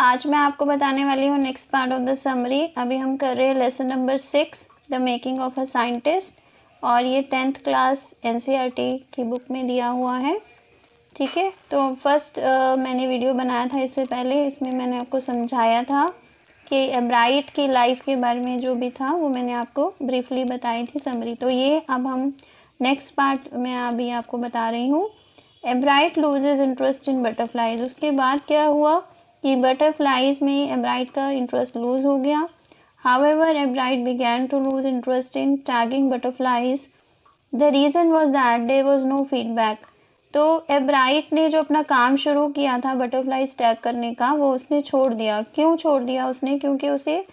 आज मैं आपको बताने वाली हूँ next part of the summary. अभी हम कर रहे हैं lesson number 6 the making of a scientist, और ये 10th क्लास एनसीईआरटी की बुक में दिया हुआ है। ठीक है, तो फर्स्ट मैंने वीडियो बनाया था इससे पहले, इसमें मैंने आपको समझाया था कि एब्राइट की लाइफ के बारे में जो भी था वो मैंने आपको ब्रीफली बताई थी समरी। तो ये अब हम नेक्स्ट पार्ट में अभी आपको बता रही हूँ। एब्राइट लूजेज इंटरेस्ट इन बटरफ्लाइज। उसके बाद क्या हुआ कि बटरफ्लाइज में एब्राइट का इंटरेस्ट लूज हो गया। However Ebright began to lose interest in tagging butterflies. The reason was that there was no feedback. तो एब्राइट ने जो अपना काम शुरू किया था बटरफ्लाइज टैग करने का, वो उसने छोड़ दिया। क्यों छोड़ दिया उसने? क्योंकि उसे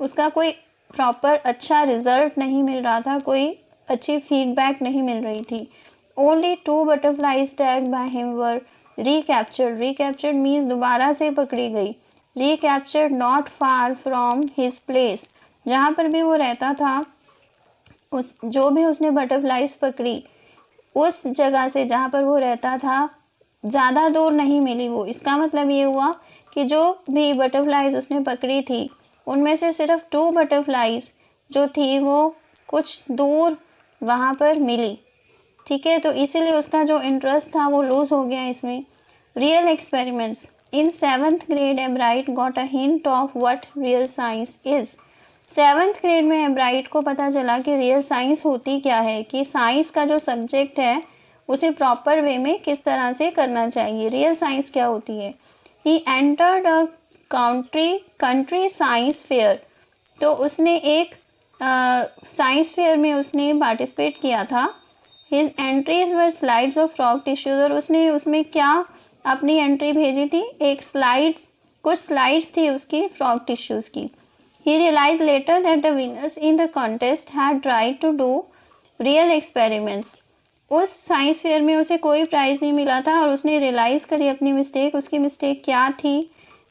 उसका कोई प्रॉपर अच्छा रिजल्ट नहीं मिल रहा था, कोई अच्छी फीडबैक नहीं मिल रही थी। Only 2 butterflies tagged by him were recaptured. Recaptured means दोबारा से पकड़ी गई। Recaptured not far from his place. जहाँ पर भी वो रहता था, उस जो भी उसने बटरफ्लाइज पकड़ी उस जगह से जहाँ पर वो रहता था ज़्यादा दूर नहीं मिली वो। इसका मतलब ये हुआ कि जो भी बटरफ्लाइज उसने पकड़ी थी उनमें से सिर्फ 2 बटरफ्लाइज जो थी वो कुछ दूर वहाँ पर मिली। ठीक है, तो इसीलिए उसका जो इंटरेस्ट था वो लूज हो गया इसमें। Real experiments. In 7th grade एब्राइट got a hint of what real science is. 7th grade में एब्राइट को पता चला कि रियल साइंस होती क्या है, कि साइंस का जो सब्जेक्ट है उसे प्रॉपर वे में किस तरह से करना चाहिए, रियल साइंस क्या होती है। He entered a country science fair. तो उसने एक साइंस फेयर में उसने पार्टिसिपेट किया था। His entries were slides of frog tissues। और उसने उसमें क्या अपनी एंट्री भेजी थी? एक स्लाइड्स, कुछ स्लाइड्स थी उसकी फ्रॉग टिश्यूज़ की। He realized later that the winners in the contest had tried to do real experiments। उस साइंस फेयर में उसे कोई प्राइज़ नहीं मिला था और उसने रियलाइज़ करी अपनी मिस्टेक। उसकी मिस्टेक क्या थी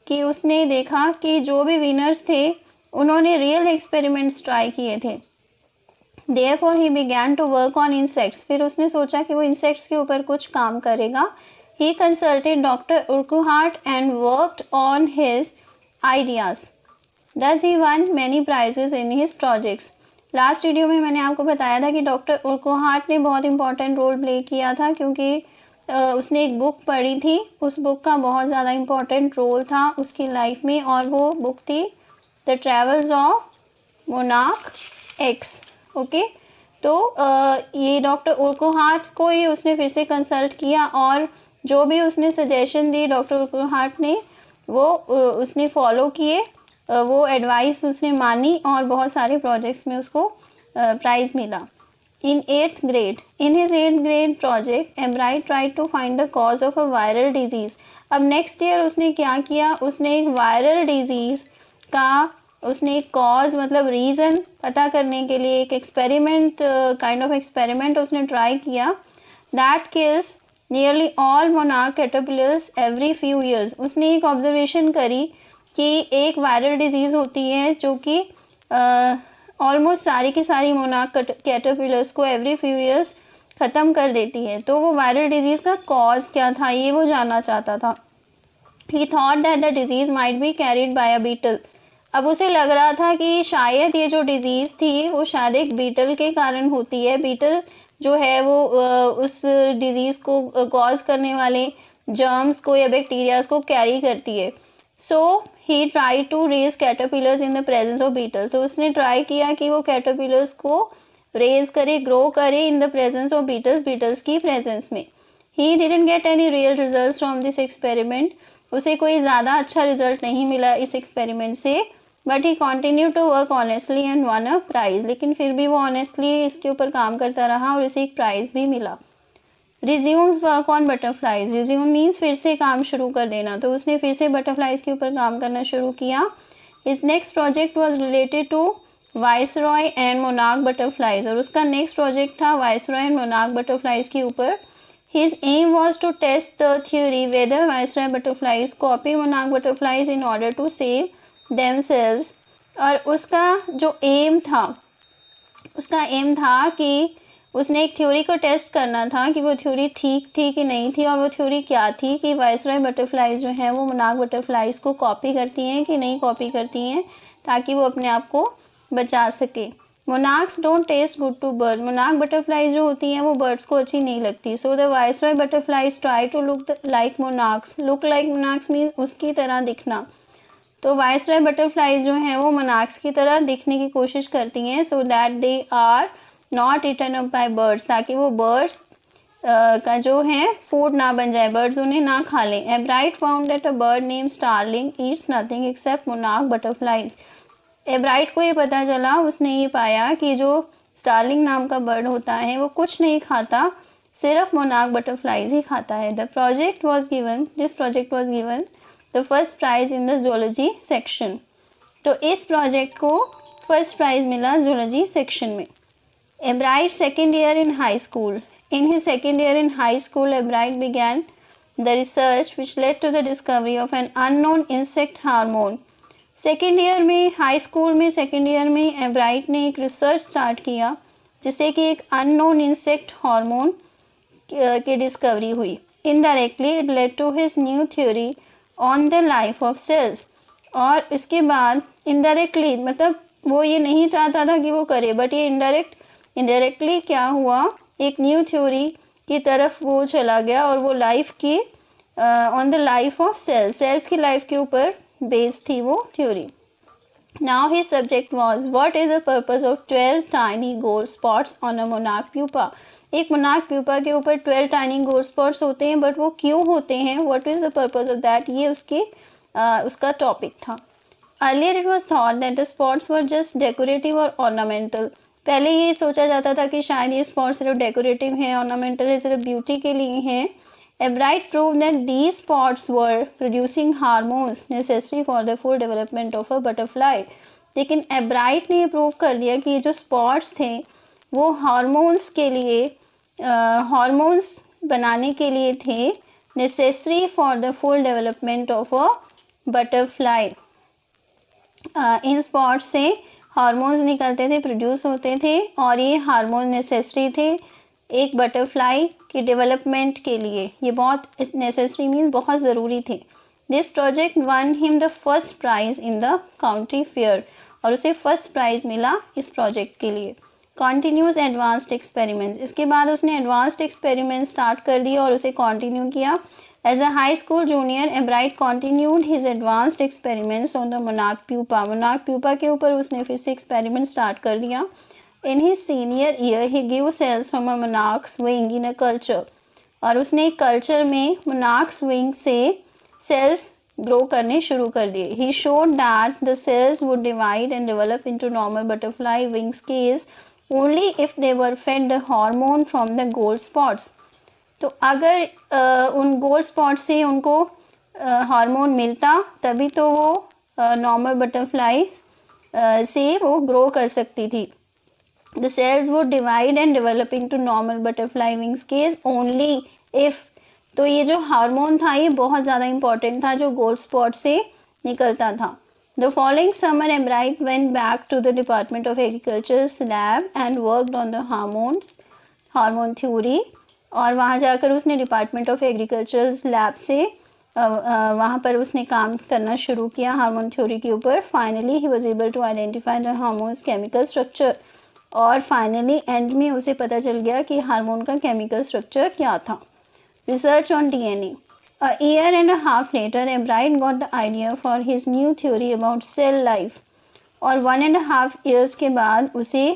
कि उसने देखा कि जो भी विनर्स थे उन्होंने रियल एक्सपेरिमेंट्स ट्राई किए थे। Therefore he began to work on insects। फिर उसने सोचा कि वो इंसेक्ट्स के ऊपर कुछ काम करेगा। He consulted Dr. Urquhart and worked on his ideas। Thus he won many prizes in his projects। Last video में मैंने आपको बताया था कि डॉक्टर उर्कुहार्ट ने बहुत इंपॉर्टेंट रोल प्ले किया था, क्योंकि उसने एक बुक पढ़ी थी। उस बुक का बहुत ज़्यादा इम्पॉर्टेंट रोल था उसकी लाइफ में, और वो बुक थी the travels of monarch x. Okay, तो ये डॉक्टर उर्कुहार्ट को ही उसने फिर से कंसल्ट किया और जो भी उसने सजेशन दी डॉक्टर उर्कुहार्ट ने वो उसने फॉलो किए, वो एडवाइस उसने मानी और बहुत सारे प्रोजेक्ट्स में उसको प्राइज़ मिला। In 8th grade, in his 8th grade project Ebright tried to find the cause of a viral disease. अब नेक्स्ट ईयर उसने क्या किया? उसने एक वायरल डिजीज़ का उसने एक कॉज मतलब रीज़न पता करने के लिए एक एक्सपेरिमेंट, काइंड ऑफ एक्सपेरिमेंट उसने ट्राई किया। That kills nearly all monarch caterpillars every few years. उसने एक ऑब्जर्वेशन करी कि एक वायरल डिजीज़ होती है जो कि ऑलमोस्ट सारी की सारी मोनार्क कैटरपिलर्स को एवरी फ्यू ईयर्स ख़त्म कर देती है। तो वो वायरल डिजीज़ का कॉज क्या था ये वो जानना चाहता था। He thought that the disease might be carried by a beetle. अब उसे लग रहा था कि शायद ये जो डिज़ीज़ थी वो शायद एक बीटल के कारण होती है। बीटल जो है वो उस डिज़ीज़ को कॉज करने वाले जर्म्स को या बैक्टीरियाज को कैरी करती है। So he try to raise caterpillars in the presence of beetle. तो उसने ट्राई किया कि वो कैटरपिलर्स को रेज करे, ग्रो करे in the presence of beetles, beetles की प्रेजेंस में। He didn't get any real result from this experiment. उसे कोई ज़्यादा अच्छा रिजल्ट नहीं मिला इस एक्सपेरिमेंट से, but he continue to work honestly and won a prize. लेकिन फिर भी वो ऑनेस्टली इसके ऊपर काम करता रहा और इसे एक प्राइज़ भी मिला। Resumes work on butterflies. Resume means फिर से काम शुरू कर देना। तो उसने फिर से बटरफ्लाइज के ऊपर काम करना शुरू किया। His next project was related to viceroy and monarch butterflies. और उसका नेक्स्ट प्रोजेक्ट था वाइसरॉय एंड मोनार्क बटरफ्लाइज के ऊपर। His aim was to test the theory whether viceroy butterflies copy monarch butterflies in order to save themselves। और उसका जो M था कि उसने एक थ्योरी को टेस्ट करना था कि वो थ्योरी ठीक थी कि नहीं थी, और वो थ्योरी क्या थी कि वाइसरॉय बटरफ्लाइज जो हैं वो मोनार्क बटरफ्लाइज को कॉपी करती हैं कि नहीं कॉपी करती हैं, ताकि वो अपने आप को बचा सके। Monarchs don't taste good to bird, monarch butterflies जो होती हैं वो बर्ड्स को अच्छी नहीं लगती। So the viceroy butterflies try to look like monarchs, look like monarchs mean उसकी तरह दिखना। तो वाइसरॉय बटरफ्लाइज जो हैं वो मोनार्क्स की तरह दिखने की कोशिश करती हैं, so that they are not eaten up by birds, ताकि वो बर्ड्स का जो है फूड ना बन जाए, बर्ड्स उन्हें ना खा लें। Ebright found that a bird name starling eats nothing except monarch butterflies. Ebright को ये पता चला, उसने ये पाया कि जो स्टारलिंग नाम का बर्ड होता है वो कुछ नहीं खाता, सिर्फ मोनार्क बटरफ्लाइज ही खाता है। The project was given, this project was given the first prize in the zoology section. तो इस प्रोजेक्ट को फर्स्ट प्राइज मिला जूलॉजी सेक्शन में। Ebright second year in high school. In his second year in high school, Ebright began the research which led to the discovery of an unknown insect hormone. Second year में, high school में second year में एब्राइट ने एक research start किया जिससे कि एक unknown insect hormone की डिस्कवरी हुई। Indirectly it led to his new theory on the life of cells. और इसके बाद इनडायरेक्टली, मतलब वो ये नहीं चाहता था कि वो करे, बट ये इनडायरेक्टली क्या हुआ, एक न्यू थ्योरी की तरफ वो चला गया, और वो लाइफ की on the life of cells, cells की लाइफ के ऊपर बेस्ड थी वो theory. Now his subject was what is the purpose of 12 tiny gold spots on a monarch pupa. एक मोनार्क प्यूपा के ऊपर 12 टाइनी गोल्ड स्पॉट्स होते हैं, बट वो क्यों होते हैं, what is the purpose of that, ये उसका टॉपिक था। Earlier it was thought that the spots were just decorative और ऑर्नामेंटल। पहले ये सोचा जाता था कि शायद ये स्पॉट्स सिर्फ डेकोरेटिव हैं, ऑर्नामेंटल है, सिर्फ ब्यूटी के लिए हैं। एब्राइट prove that these spots were producing hormones necessary for the full development of a butterfly. लेकिन एब्राइट ने ये प्रूव कर दिया कि ये जो स्पॉट्स थे वो हार्मोन्स के लिए, हार्मोन्स बनाने के लिए थे, necessary for the full development of a butterfly. In spots से हार्मोन्स निकलते थे, प्रोड्यूस होते थे, और ये हार्मोन नेसेसरी थे एक बटरफ्लाई के डेवलपमेंट के लिए। ये बहुत नेसेसरी मीन्स बहुत ज़रूरी थे। This project one him the first prize in the county fair, और उसे फर्स्ट प्राइज़ मिला इस प्रोजेक्ट के लिए। कॉन्टीन्यूस एडवांस्ड एक्सपेरिमेंट्स, इसके बाद उसने एडवांस्ड एक्सपेरिमेंट स्टार्ट कर दिया और उसे कॉन्टिन्यू किया। As a high school junior, Ebright continued his advanced experiments on the monarch pupa. monarch pupa के ऊपर उसने फिर से experiment start कर दिया। In his senior year, he grew cells from a monarch's wing in a culture. और उसने एक कल्चर में monarch's wing से cells grow करने शुरू कर दिए। He showed that the cells would divide and develop into normal butterfly wings case only if they were fed the hormone from the gold spots. तो अगर उन गोल्ड स्पॉट से उनको हार्मोन मिलता तभी तो वो नॉर्मल बटरफ्लाई से वो ग्रो कर सकती थी। The cells would divide and develop into normal butterfly wings case only if, तो ये जो हार्मोन था ये बहुत ज़्यादा इंपॉर्टेंट था जो गोल्ड स्पॉट से निकलता था। The following summer Ebright went back to the department of agriculture's lab and worked on the hormone theory, और वहाँ जाकर उसने डिपार्टमेंट ऑफ एग्रीकल्चर लैब से वहाँ पर उसने काम करना शुरू किया हार्मोन थ्योरी के ऊपर। Finally he was able to identify the hormone's chemical structure, और फाइनली एंड में उसे पता चल गया कि हार्मोन का केमिकल स्ट्रक्चर क्या था। Research on DNA, a year and a half later Ebright got the idea for his new theory about cell life, और 1.5 years के बाद उसे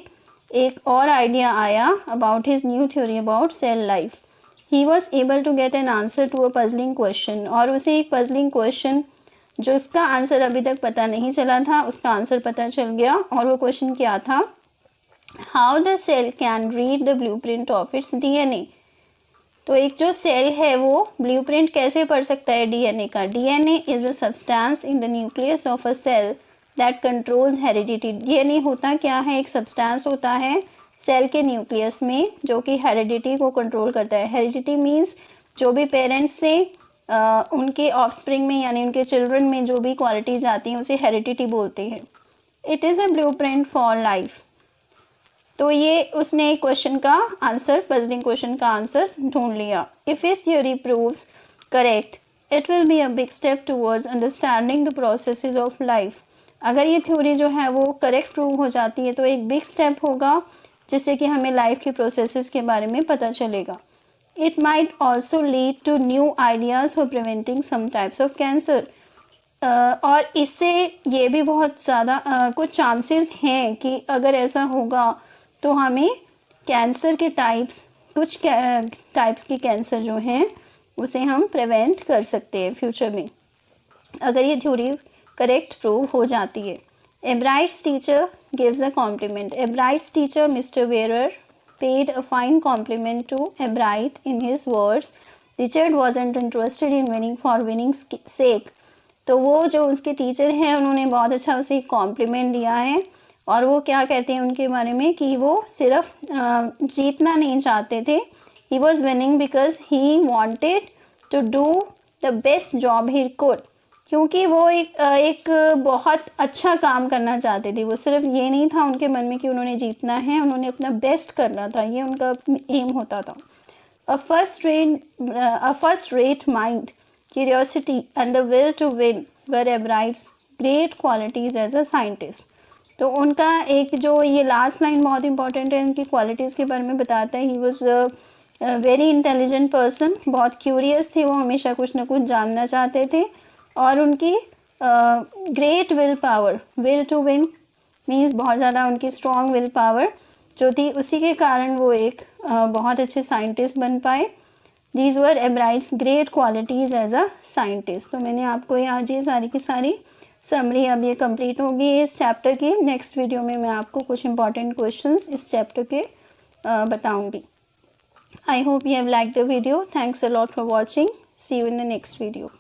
एक और आइडिया आया about his new theory about cell life. He was able to get an answer to a puzzling question, और उसे एक पजलिंग क्वेश्चन जो उसका आंसर अभी तक पता नहीं चला था उसका आंसर पता चल गया। और वो क्वेश्चन क्या था, how the cell can read the blueprint of its DNA. तो एक जो सेल है वो ब्लूप्रिंट कैसे पढ़ सकता है डीएनए का। DNA is a substance in the nucleus of a cell that controls heredity. DNA होता क्या है, एक सब्सटेंस होता है सेल के न्यूक्लियस में जो कि हेरिडिटी को कंट्रोल करता है। हेरिडिटी मीन्स जो भी पेरेंट्स से उनके ऑफस्प्रिंग में यानी उनके चिल्ड्रन में जो भी क्वालिटीज़ आती हैं उसे हेरिडिटी बोलते हैं। It is a blueprint for life. तो ये उसने एक क्वेश्चन का आंसर, पजलिंग क्वेश्चन का आंसर ढूंढ लिया. If his theory proves correct it will be a big step towards understanding the processes of life. अगर ये थ्योरी जो है वो करेक्ट प्रूव हो जाती है तो एक बिग स्टेप होगा जिससे कि हमें लाइफ के प्रोसेसेस के बारे में पता चलेगा. It might also lead to new ideas for preventing some types of cancer. और इससे ये भी बहुत ज़्यादा कुछ चांसेस हैं कि अगर ऐसा होगा तो हमें कैंसर के टाइप्स, कुछ टाइप्स के कैंसर जो हैं उसे हम प्रिवेंट कर सकते हैं फ्यूचर में, अगर ये थ्योरी करेक्ट प्रूव हो जाती है. Ebright's teacher gives a compliment. Ebright's teacher mister Weir paid a fine compliment to Ebright in his words, Richard wasn't interested in winning for winning's sake. तो वो जो उसके टीचर हैं उन्होंने बहुत अच्छा उसे कॉम्प्लीमेंट दिया है और वो क्या कहते हैं उनके बारे में कि वो सिर्फ जीतना नहीं चाहते थे. He was winning because he wanted to do the best job he could. क्योंकि वो एक बहुत अच्छा काम करना चाहते थे. वो सिर्फ ये नहीं था उनके मन में कि उन्होंने जीतना है, उन्होंने अपना बेस्ट करना था, ये उनका एम होता था. A first rate mind, curiosity and the will to win were Ebright's great qualities as a scientist. तो उनका एक जो ये लास्ट लाइन बहुत इंपॉर्टेंट है, उनकी क्वालिटीज़ के बारे में बताता है. He was very intelligent person, बहुत क्यूरियस थे, वो हमेशा कुछ ना कुछ जानना चाहते थे. और उनकी great will power, will to win means बहुत ज़्यादा उनकी स्ट्रॉन्ग विल पावर जो थी, उसी के कारण वो एक बहुत अच्छे साइंटिस्ट बन पाए. These were Ebright's great qualities as a scientist. तो मैंने आपको ये आज ये सारी की सारी समरी अब ये कंप्लीट होगी इस चैप्टर की. नेक्स्ट वीडियो में मैं आपको कुछ इंपॉर्टेंट क्वेश्चंस इस चैप्टर के बताऊँगी. I hope you have like the video. Thanks a lot for watching. See you in the next video.